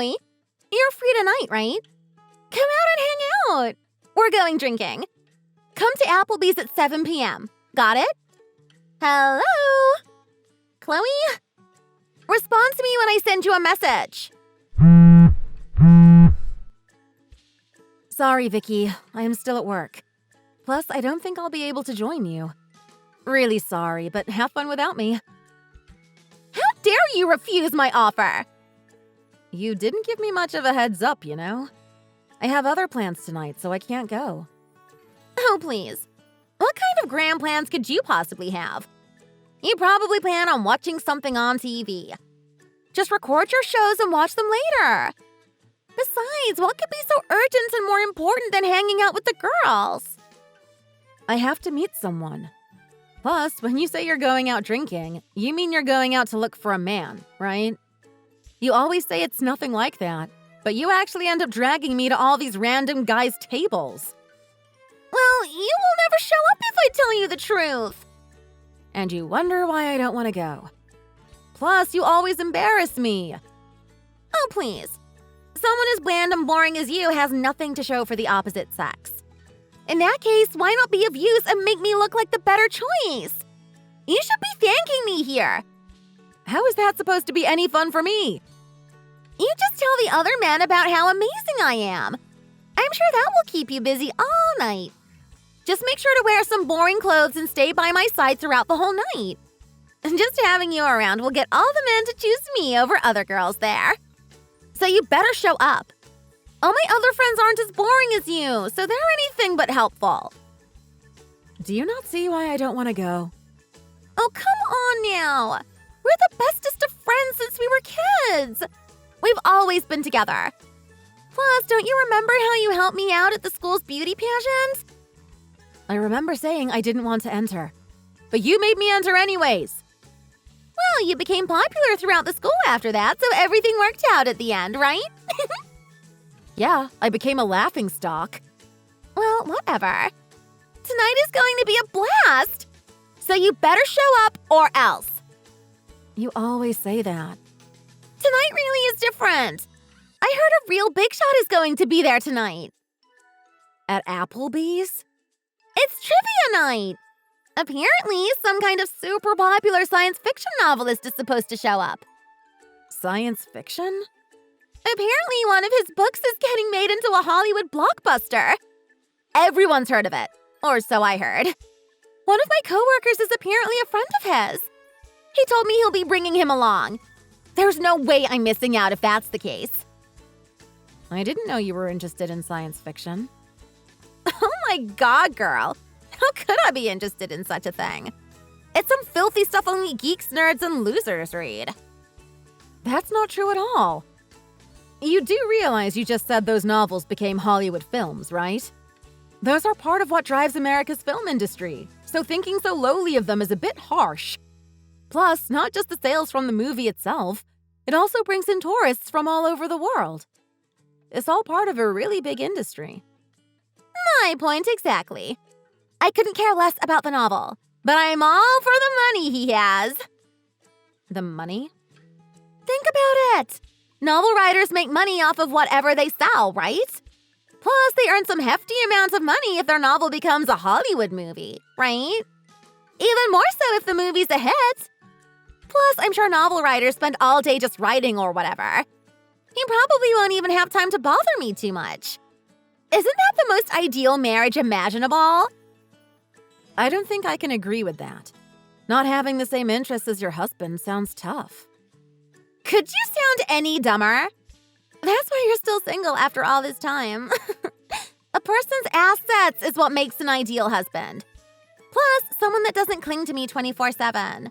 Chloe. You're free tonight, right? Come out and hang out. We're going drinking. Come to Applebee's at 7 p.m. Got it? Hello? Chloe? Respond to me when I send you a message. Sorry, Vicki. I am still at work. Plus, I don't think I'll be able to join you. Really sorry, but have fun without me. How dare you refuse my offer? You didn't give me much of a heads up, you know. I have other plans tonight, so I can't go. Oh, please. What kind of grand plans could you possibly have? You probably plan on watching something on TV. Just record your shows and watch them later. Besides, what could be so urgent and more important than hanging out with the girls? I have to meet someone. Plus, when you say you're going out drinking, you mean you're going out to look for a man, right? You always say it's nothing like that, but you actually end up dragging me to all these random guys' tables. Well, you will never show up if I tell you the truth. And you wonder why I don't want to go. Plus, you always embarrass me. Oh, please. Someone as bland and boring as you has nothing to show for the opposite sex. In that case, why not be of use and make me look like the better choice? You should be thanking me here. How is that supposed to be any fun for me? You just tell the other men about how amazing I am. I'm sure that will keep you busy all night. Just make sure to wear some boring clothes and stay by my side throughout the whole night. And just having you around will get all the men to choose me over other girls there. So you better show up. All my other friends aren't as boring as you, so they're anything but helpful. Do you not see why I don't want to go? Oh, come on now. We're the bestest of friends since we were kids. We've always been together. Plus, don't you remember how you helped me out at the school's beauty pageant? I remember saying I didn't want to enter, but you made me enter anyways. Well, you became popular throughout the school after that, so everything worked out at the end, right? Yeah, I became a laughingstock. Well, whatever. Tonight is going to be a blast. So you better show up or else. You always say that. Tonight really is different. I heard a real big shot is going to be there tonight. At Applebee's? It's trivia night. Apparently, some kind of super popular science fiction novelist is supposed to show up. Science fiction? Apparently, one of his books is getting made into a Hollywood blockbuster. Everyone's heard of it, or so I heard. One of my coworkers is apparently a friend of his. He told me he'll be bringing him along. There's no way I'm missing out if that's the case. I didn't know you were interested in science fiction. Oh my god, girl. How could I be interested in such a thing? It's some filthy stuff only geeks, nerds, and losers read. That's not true at all. You do realize you just said those novels became Hollywood films, right? Those are part of what drives America's film industry, so thinking so lowly of them is a bit harsh. Plus, not just the sales from the movie itself, it also brings in tourists from all over the world. It's all part of a really big industry. My point exactly. I couldn't care less about the novel, but I'm all for the money he has. The money? Think about it. Novel writers make money off of whatever they sell, right? Plus, they earn some hefty amounts of money if their novel becomes a Hollywood movie, right? Even more so if the movie's a hit. Plus, I'm sure novel writers spend all day just writing or whatever. He probably won't even have time to bother me too much. Isn't that the most ideal marriage imaginable? I don't think I can agree with that. Not having the same interests as your husband sounds tough. Could you sound any dumber? That's why you're still single after all this time. A person's assets is what makes an ideal husband. Plus, someone that doesn't cling to me 24/7.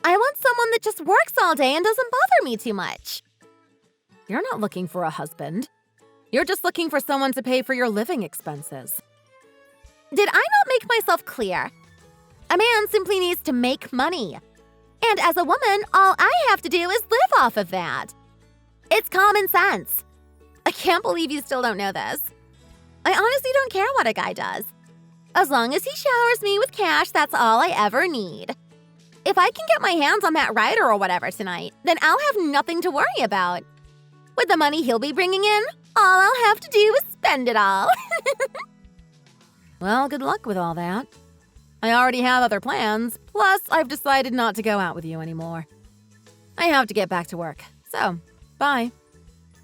I want someone that just works all day and doesn't bother me too much. You're not looking for a husband. You're just looking for someone to pay for your living expenses. Did I not make myself clear? A man simply needs to make money. And as a woman, all I have to do is live off of that. It's common sense. I can't believe you still don't know this. I honestly don't care what a guy does. As long as he showers me with cash, that's all I ever need. If I can get my hands on that rider or whatever tonight, then I'll have nothing to worry about. With the money he'll be bringing in, all I'll have to do is spend it all. Well, good luck with all that. I already have other plans, plus I've decided not to go out with you anymore. I have to get back to work, so bye.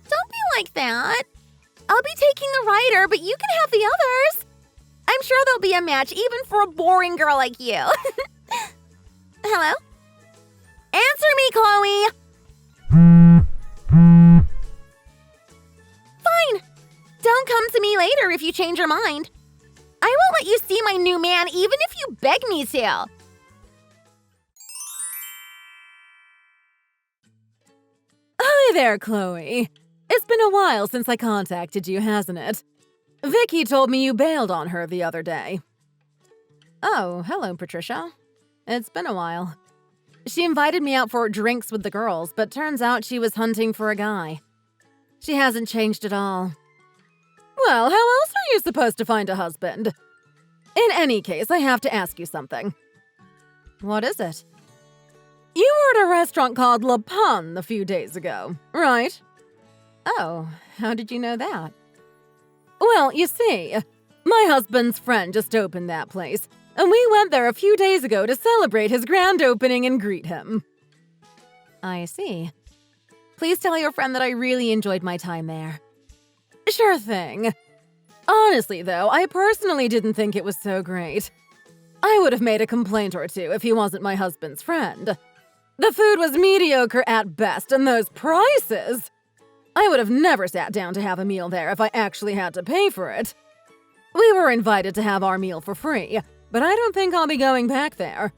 Don't be like that. I'll be taking the writer, but you can have the others. I'm sure there'll be a match even for a boring girl like you. Hello? Answer me, Chloe! Fine. Don't come to me later if you change your mind. I won't let you see my new man even if you beg me to. Hi there, Chloe. It's been a while since I contacted you, hasn't it? Vicki told me you bailed on her the other day. Oh, hello, Patricia. It's been a while. She invited me out for drinks with the girls, but turns out she was hunting for a guy. She hasn't changed at all. Well, how else are you supposed to find a husband? In any case, I have to ask you something. What is it? You were at a restaurant called Le Pun a few days ago, right? Oh, how did you know that? Well, you see, my husband's friend just opened that place, and we went there a few days ago to celebrate his grand opening and greet him. I see. Please tell your friend that I really enjoyed my time there. Sure thing. Honestly, though, I personally didn't think it was so great. I would have made a complaint or two if he wasn't my husband's friend. The food was mediocre at best, and those prices! I would have never sat down to have a meal there if I actually had to pay for it. We were invited to have our meal for free, but I don't think I'll be going back there.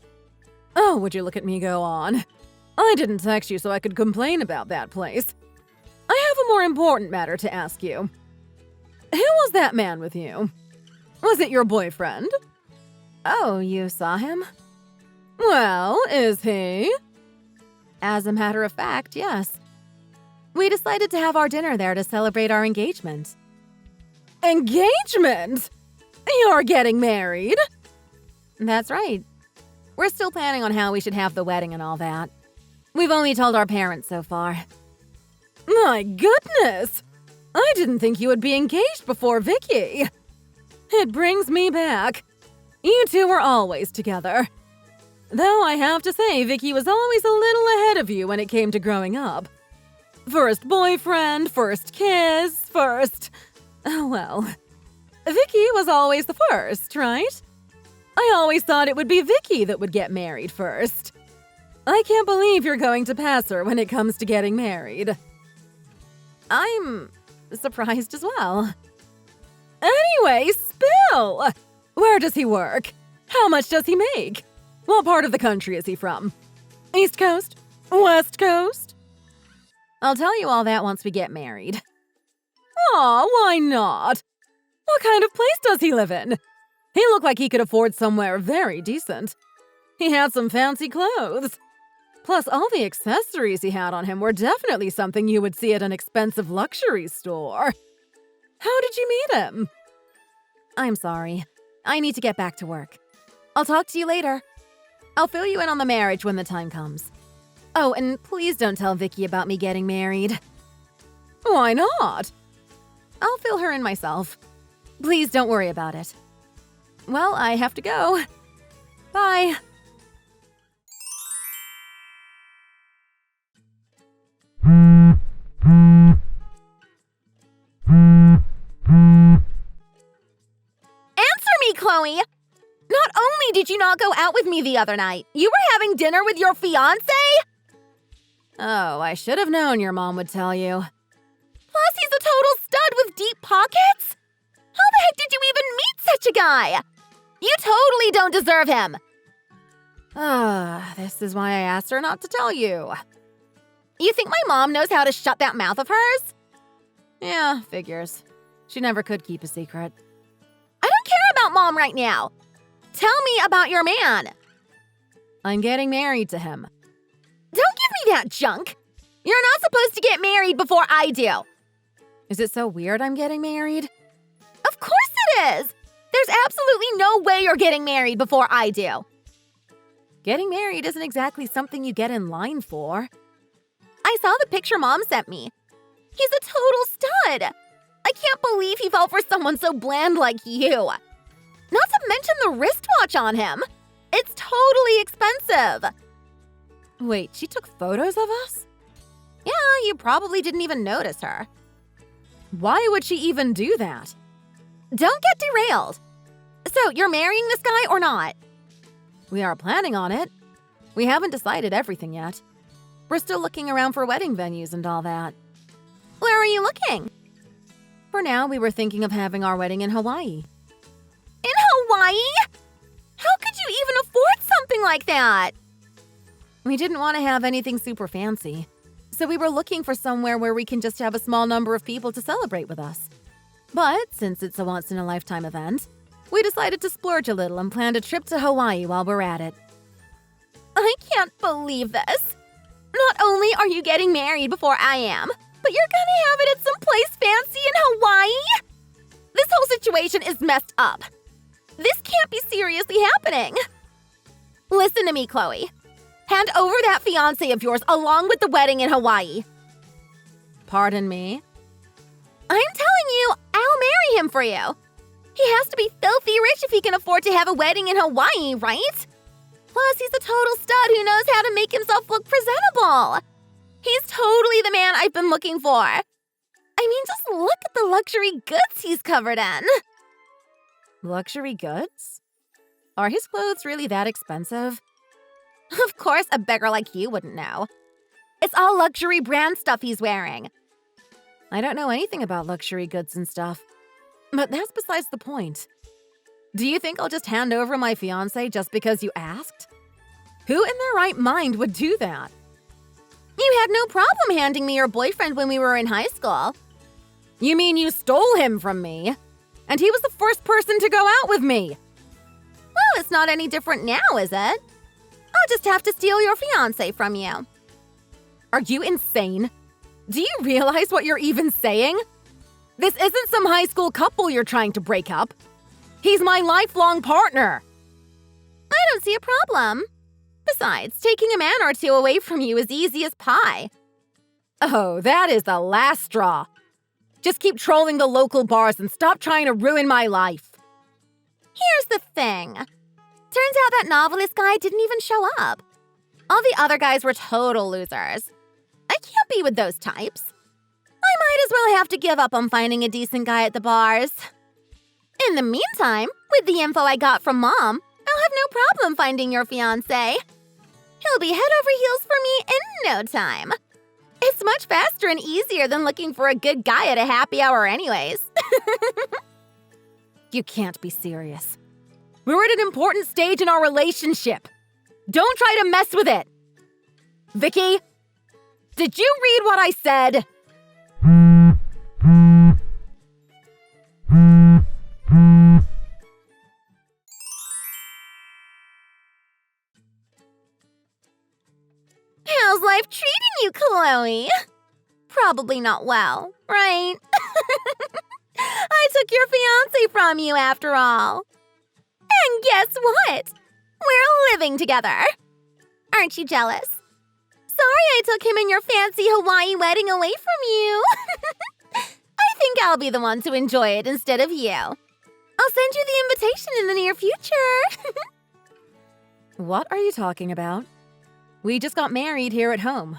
Oh, would you look at me go on? I didn't text you so I could complain about that place. I have a more important matter to ask you. Who was that man with you? Was it your boyfriend? Oh, you saw him? Well, is he? As a matter of fact, yes. We decided to have our dinner there to celebrate our engagement. Engagement? You're getting married? That's right. We're still planning on how we should have the wedding and all that. We've only told our parents so far. My goodness! I didn't think you would be engaged before Vicki. It brings me back. You two were always together. Though I have to say, Vicki was always a little ahead of you when it came to growing up. First boyfriend, first kiss, first… Well, Vicki was always the first, right? I always thought it would be Vicki that would get married first. I can't believe you're going to pass her when it comes to getting married. I'm surprised as well. Anyway, spill! Where does he work? How much does he make? What part of the country is he from? East Coast? West Coast? I'll tell you all that once we get married. Aw, why not? What kind of place does he live in? He looked like he could afford somewhere very decent. He had some fancy clothes. Plus, all the accessories he had on him were definitely something you would see at an expensive luxury store. How did you meet him? I'm sorry. I need to get back to work. I'll talk to you later. I'll fill you in on the marriage when the time comes. Oh, and please don't tell Vicki about me getting married. Why not? I'll fill her in myself. Please don't worry about it. Well, I have to go. Bye. Answer me, Chloe! Not only did you not go out with me the other night, you were having dinner with your fiancé? Oh, I should have known your mom would tell you. Plus, he's a total stud with deep pockets? How the heck did you even meet such a guy? You totally don't deserve him. This is why I asked her not to tell you. You think my mom knows how to shut that mouth of hers? Yeah, figures. She never could keep a secret. I don't care about Mom right now. Tell me about your man. I'm getting married to him. Don't give me that junk. You're not supposed to get married before I do. Is it so weird I'm getting married? Of course it is. There's absolutely no way you're getting married before I do. Getting married isn't exactly something you get in line for. I saw the picture Mom sent me. He's a total stud. I can't believe he fell for someone so bland like you. Not to mention the wristwatch on him. It's totally expensive. Wait, she took photos of us? Yeah, you probably didn't even notice her. Why would she even do that? Don't get derailed. So, you're marrying this guy or not? We are planning on it. We haven't decided everything yet. We're still looking around for wedding venues and all that. Where are you looking? For now, we were thinking of having our wedding in Hawaii. In Hawaii? How could you even afford something like that? We didn't want to have anything super fancy, so we were looking for somewhere where we can just have a small number of people to celebrate with us. But since it's a once-in-a-lifetime event, we decided to splurge a little and planned a trip to Hawaii while we're at it. I can't believe this. Not only are you getting married before I am, but you're gonna have it at some place fancy in Hawaii? This whole situation is messed up. This can't be seriously happening. Listen to me, Chloe. Hand over that fiancé of yours along with the wedding in Hawaii. Pardon me? I'm telling you, I'll marry him for you. He has to be filthy rich if he can afford to have a wedding in Hawaii, right? Plus, he's a total stud who knows how to make himself look presentable. He's totally the man I've been looking for. I mean, just look at the luxury goods he's covered in. Luxury goods? Are his clothes really that expensive? Of course, a beggar like you wouldn't know. It's all luxury brand stuff he's wearing. I don't know anything about luxury goods and stuff. But that's besides the point. Do you think I'll just hand over my fiancé just because you asked? Who in their right mind would do that? You had no problem handing me your boyfriend when we were in high school. You mean you stole him from me? And he was the first person to go out with me. Well, it's not any different now, is it? I'll just have to steal your fiancé from you. Are you insane? Do you realize what you're even saying? This isn't some high school couple you're trying to break up. He's my lifelong partner. I don't see a problem. Besides, taking a man or two away from you is easy as pie. Oh, that is the last straw. Just keep trolling the local bars and stop trying to ruin my life. Here's the thing. Turns out that novelist guy didn't even show up. All the other guys were total losers. I can't be with those types. I might as well have to give up on finding a decent guy at the bars. In the meantime, with the info I got from Mom, I'll have no problem finding your fiancé. He'll be head over heels for me in no time. It's much faster and easier than looking for a good guy at a happy hour anyways. You can't be serious. We're at an important stage in our relationship. Don't try to mess with it. Vicki, did you read what I said? How's life treating you, Chloe? Probably not well, right? I took your fiancé from you after all. And guess what? We're living together. Aren't you jealous? Sorry I took him and your fancy Hawaii wedding away from you. I think I'll be the one to enjoy it instead of you. I'll send you the invitation in the near future. What are you talking about? We just got married here at home.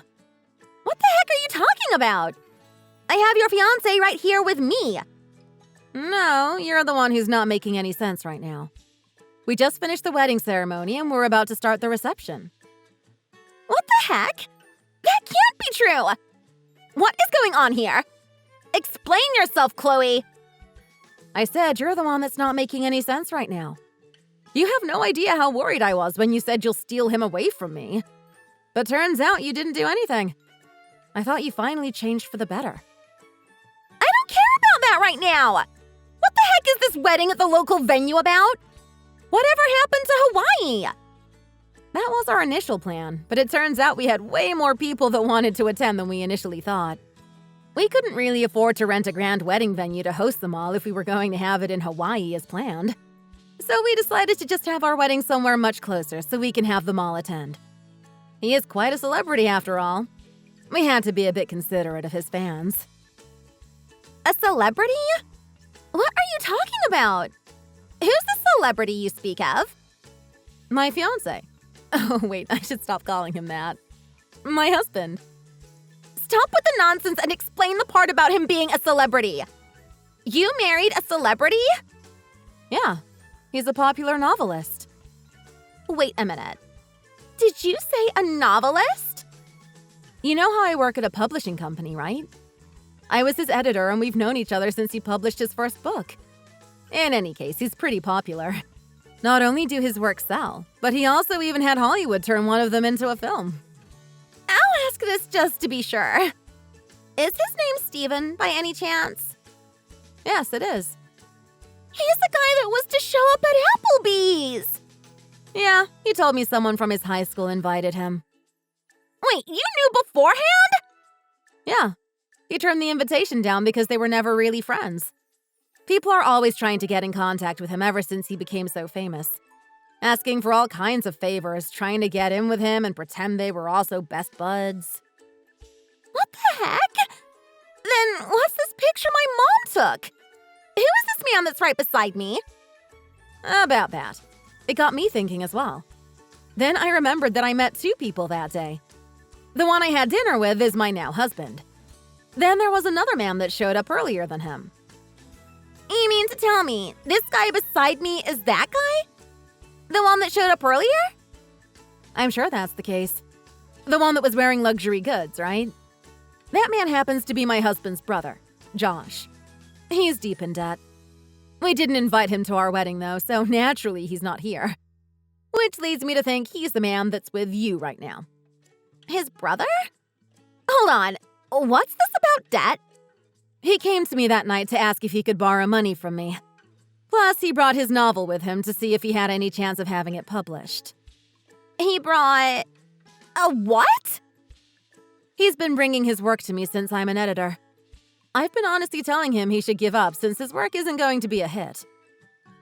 What the heck are you talking about? I have your fiancé right here with me. No, you're the one who's not making any sense right now. We just finished the wedding ceremony and we're about to start the reception. What the heck? That can't be true! What is going on here? Explain yourself, Chloe! I said you're the one that's not making any sense right now. You have no idea how worried I was when you said you'll steal him away from me. But turns out you didn't do anything. I thought you finally changed for the better. I don't care about that right now! What the heck is this wedding at the local venue about? Whatever happened to Hawaii? That was our initial plan, but it turns out we had way more people that wanted to attend than we initially thought. We couldn't really afford to rent a grand wedding venue to host them all if we were going to have it in Hawaii as planned. So we decided to just have our wedding somewhere much closer so we can have them all attend. He is quite a celebrity after all. We had to be a bit considerate of his fans. A celebrity? What are you talking about? Who's the celebrity you speak of? My fiancé. Oh, wait, I should stop calling him that. My husband. Stop with the nonsense and explain the part about him being a celebrity. You married a celebrity? Yeah, he's a popular novelist. Wait a minute. Did you say a novelist? You know how I work at a publishing company, right? I was his editor and we've known each other since he published his first book. In any case, he's pretty popular. Not only do his works sell, but he also even had Hollywood turn one of them into a film. I'll ask this just to be sure. Is his name Steven by any chance? Yes, it is. He's the guy that was to show up at Applebee's. Yeah, he told me someone from his high school invited him. Wait, you knew beforehand? Yeah, he turned the invitation down because they were never really friends. People are always trying to get in contact with him ever since he became so famous. Asking for all kinds of favors, trying to get in with him and pretend they were also best buds. What the heck? Then what's this picture my mom took? Who is this man that's right beside me? About that. It got me thinking as well. Then I remembered that I met two people that day. The one I had dinner with is my now husband. Then there was another man that showed up earlier than him. You mean to tell me this guy beside me is that guy? The one that showed up earlier? I'm sure that's the case. The one that was wearing luxury goods, right? That man happens to be my husband's brother, Josh. He's deep in debt. We didn't invite him to our wedding, though, so naturally he's not here. Which leads me to think he's the man that's with you right now. His brother? Hold on, what's this about debt? He came to me that night to ask if he could borrow money from me. Plus, he brought his novel with him to see if he had any chance of having it published. He brought… a what? He's been bringing his work to me since I'm an editor. I've been honestly telling him he should give up since his work isn't going to be a hit.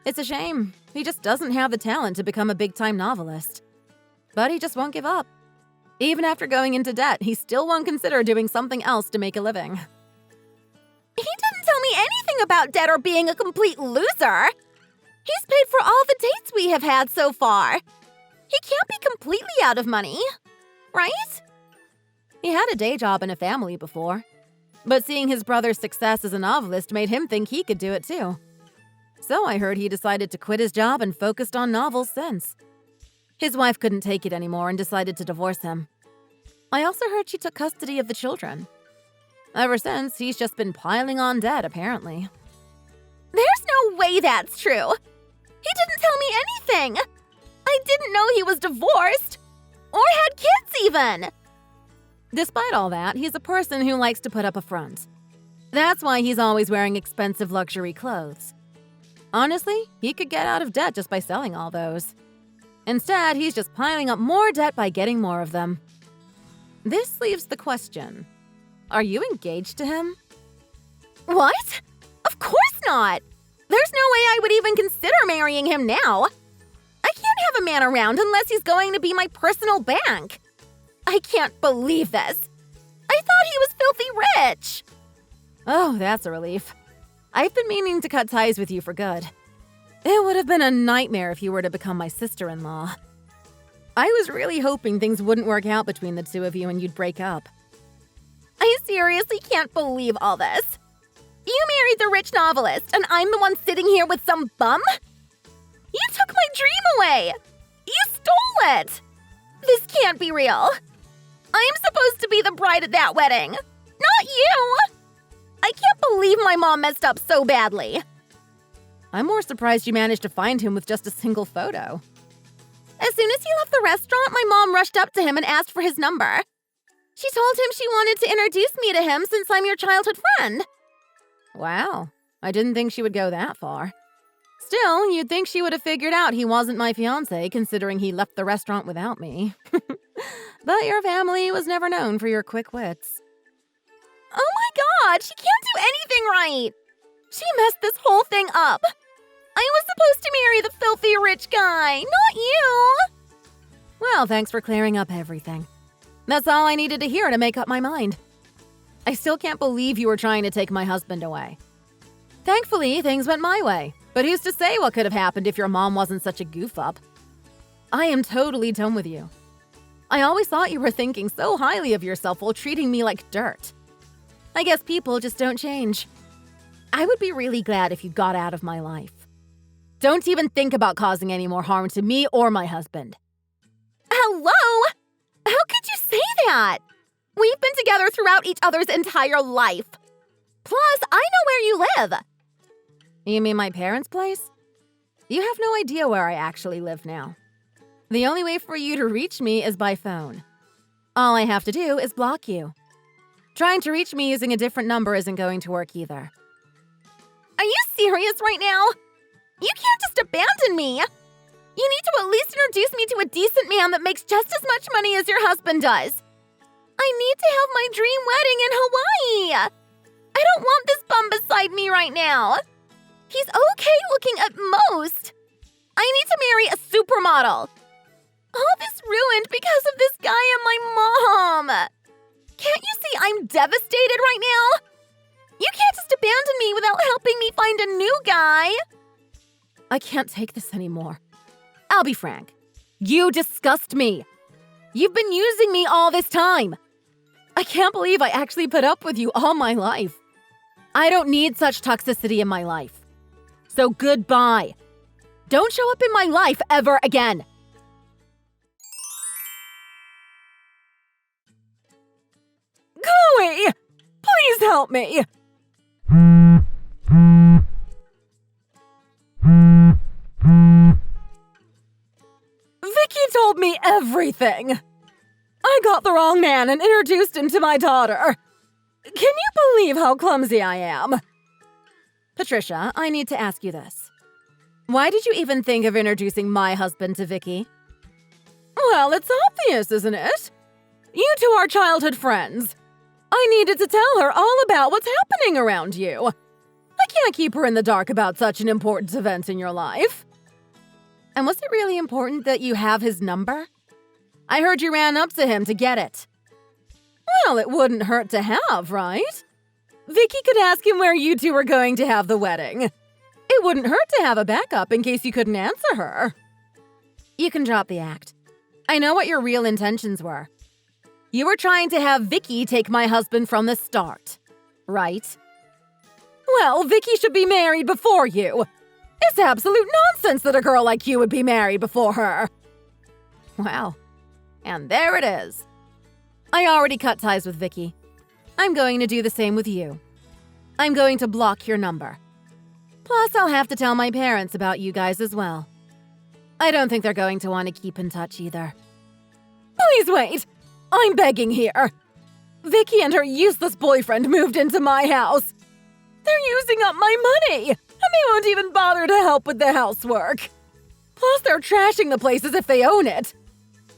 It's a shame. He just doesn't have the talent to become a big-time novelist. But he just won't give up. Even after going into debt, he still won't consider doing something else to make a living. He didn't tell me anything about debt or being a complete loser. He's paid for all the dates we have had so far. He can't be completely out of money, right? He had a day job and a family before. But seeing his brother's success as a novelist made him think he could do it too. So I heard he decided to quit his job and focused on novels since. His wife couldn't take it anymore and decided to divorce him. I also heard she took custody of the children. Ever since, he's just been piling on debt, apparently. There's no way that's true. He didn't tell me anything. I didn't know he was divorced. Or had kids, even. Despite all that, he's a person who likes to put up a front. That's why he's always wearing expensive luxury clothes. Honestly, he could get out of debt just by selling all those. Instead, he's just piling up more debt by getting more of them. This leaves the question. Are you engaged to him? What? Of course not. There's no way I would even consider marrying him now. I can't have a man around unless he's going to be my personal bank. I can't believe this. I thought he was filthy rich. Oh, that's a relief. I've been meaning to cut ties with you for good. It would have been a nightmare if you were to become my sister-in-law. I was really hoping things wouldn't work out between the two of you and you'd break up. I seriously can't believe all this. You married the rich novelist, and I'm the one sitting here with some bum? You took my dream away! You stole it! This can't be real. I'm supposed to be the bride at that wedding, not you! I can't believe my mom messed up so badly. I'm more surprised you managed to find him with just a single photo. As soon as he left the restaurant, my mom rushed up to him and asked for his number. She told him she wanted to introduce me to him since I'm your childhood friend. Wow, I didn't think she would go that far. Still, you'd think she would have figured out he wasn't my fiancé considering he left the restaurant without me. But your family was never known for your quick wits. Oh my God, she can't do anything right. She messed this whole thing up. I was supposed to marry the filthy rich guy, not you. Well, thanks for clearing up everything. That's all I needed to hear to make up my mind. I still can't believe you were trying to take my husband away. Thankfully, things went my way, but who's to say what could have happened if your mom wasn't such a goof-up? I am totally done with you. I always thought you were thinking so highly of yourself while treating me like dirt. I guess people just don't change. I would be really glad if you got out of my life. Don't even think about causing any more harm to me or my husband. Hello? How could you say that? We've been together throughout each other's entire life. Plus, I know where you live. You mean my parents' place? You have no idea where I actually live now. The only way for you to reach me is by phone. All I have to do is block you. Trying to reach me using a different number isn't going to work either. Are you serious right now? You can't just abandon me. You need to at least introduce me to a decent man that makes just as much money as your husband does. I need to have my dream wedding in Hawaii. I don't want this bum beside me right now. He's okay looking at most. I need to marry a supermodel. All this ruined because of this guy and my mom. Can't you see I'm devastated right now? You can't just abandon me without helping me find a new guy. I can't take this anymore. I'll be frank. You disgust me. You've been using me all this time. I can't believe I actually put up with you all my life. I don't need such toxicity in my life. So goodbye. Don't show up in my life ever again. Chloe! Please help me! Vicki told me everything. I got the wrong man and introduced him to my daughter. Can you believe how clumsy I am? Patricia, I need to ask you this. Why did you even think of introducing my husband to Vicki? Well, it's obvious, isn't it? You two are childhood friends. I needed to tell her all about what's happening around you. I can't keep her in the dark about such an important event in your life. And was it really important that you have his number? I heard you ran up to him to get it. Well, it wouldn't hurt to have, right? Vicki could ask him where you two were going to have the wedding. It wouldn't hurt to have a backup in case you couldn't answer her. You can drop the act. I know what your real intentions were. You were trying to have Vicki take my husband from the start, right? Well, Vicki should be married before you. It's absolute nonsense that a girl like you would be married before her. Wow. And there it is. I already cut ties with Vicki. I'm going to do the same with you. I'm going to block your number. Plus, I'll have to tell my parents about you guys as well. I don't think they're going to want to keep in touch either. Please wait! I'm begging here. Vicki and her useless boyfriend moved into my house. They're using up my money, and they won't even bother to help with the housework. Plus, they're trashing the place as if they own it.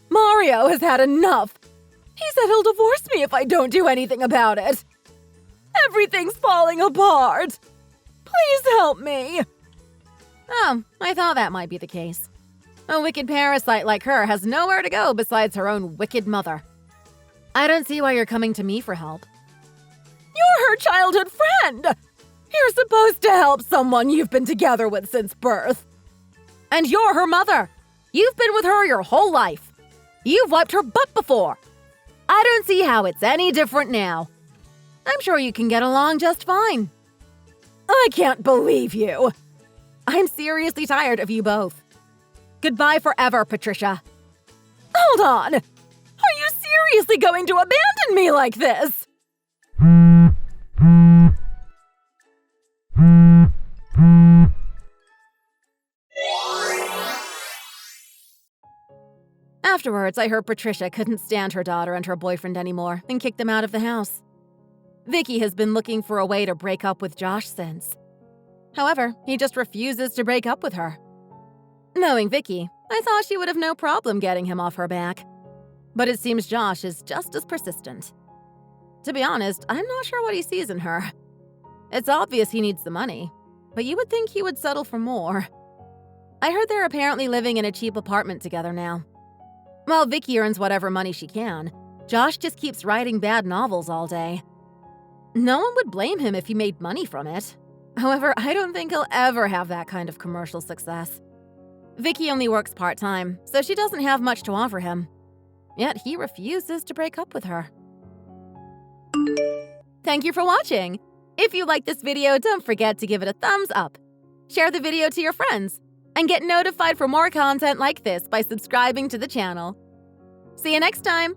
Mario has had enough. He said he'll divorce me if I don't do anything about it. Everything's falling apart. Please help me. Oh, I thought that might be the case. A wicked parasite like her has nowhere to go besides her own wicked mother. I don't see why you're coming to me for help. You're her childhood friend! You're supposed to help someone you've been together with since birth. And you're her mother. You've been with her your whole life. You've wiped her butt before. I don't see how it's any different now. I'm sure you can get along just fine. I can't believe you. I'm seriously tired of you both. Goodbye forever, Patricia. Hold on! Are you seriously going to abandon me like this? Afterwards, I heard Patricia couldn't stand her daughter and her boyfriend anymore and kicked them out of the house. Vicki has been looking for a way to break up with Josh since. However, he just refuses to break up with her. Knowing Vicki, I thought she would have no problem getting him off her back. But it seems Josh is just as persistent. To be honest, I'm not sure what he sees in her. It's obvious he needs the money, but you would think he would settle for more. I heard they're apparently living in a cheap apartment together now. While Vicki earns whatever money she can, Josh just keeps writing bad novels all day. No one would blame him if he made money from it. However, I don't think he'll ever have that kind of commercial success. Vicki only works part-time, so she doesn't have much to offer him. Yet he refuses to break up with her. Thank you for watching! If you liked this video, don't forget to give it a thumbs up. Share the video to your friends, and get notified for more content like this by subscribing to the channel. See you next time!